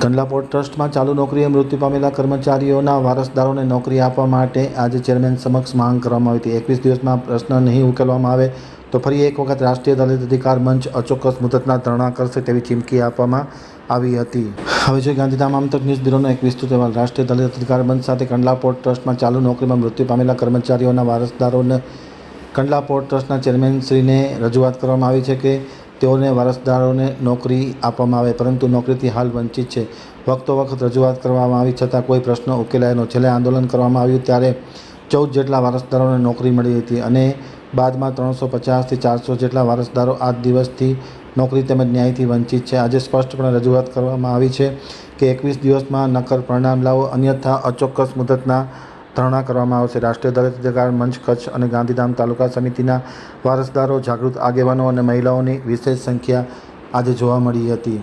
Kandla port ટ્રસ્ટમાં ચાલુ નોકરીએ મૃત્યુ પામેલા કર્મચારીઓના વારસદારોને નોકરી આપવા માટે આજે ચેરમેન સમક્ષ માંગ કરવામાં આવી હતી। 21 દિવસમાં પ્રશ્ન નહીં ઉકેલવામાં આવે તો ફરી એક વખત રાષ્ટ્રીય દલિત અધિકાર મંચ અચોક્કસ મુદતના ધરણા કરશે તેવી ચીમકી આપવામાં આવી હતી। હવે જોઈએ ગાંધીધામ આમતક ન્યૂઝ બ્યુરોનો એક વિસ્તૃત અહેવાલ। રાષ્ટ્રીય દલિત અધિકાર મંચ સાથે કંડલા પોર્ટ ટ્રસ્ટમાં ચાલુ નોકરીમાં મૃત્યુ પામેલા કર્મચારીઓના વારસદારોને કંડલા પોર્ટ ટ્રસ્ટના ચેરમેનશ્રીને રજૂઆત કરવામાં આવી છે કે તેઓને વારસદારોને નોકરી આપવામાં આવે, પરંતુ નોકરીથી હાલ વંચિત છે। વખતો વખત રજૂઆત કરવામાં આવી છતાં કોઈ પ્રશ્ન ઉકેલાયો ન। છેલ્લે આંદોલન કરવામાં આવ્યું ત્યારે 14 જેટલા વારસદારોને નોકરી મળી હતી અને બાદમાં 350થી 400 જેટલા વારસદારો આજ દિવસથી નોકરી તેમજ ન્યાયથી વંચિત છે। આજે સ્પષ્ટપણે રજૂઆત કરવામાં આવી છે કે 21 દિવસમાં નક્કર પરિણામ લાવો, અન્યથા અચોક્કસ મુદતના ધરણા કરવામાં આવશે। રાષ્ટ્રીય દલિત અધિકાર મંચ કચ્છ અને ગાંધીધામ તાલુકા સમિતિના વારસદારો, જાગૃત આગેવાનો અને મહિલાઓની વિશેષ સંખ્યા આજે જોવા મળી હતી।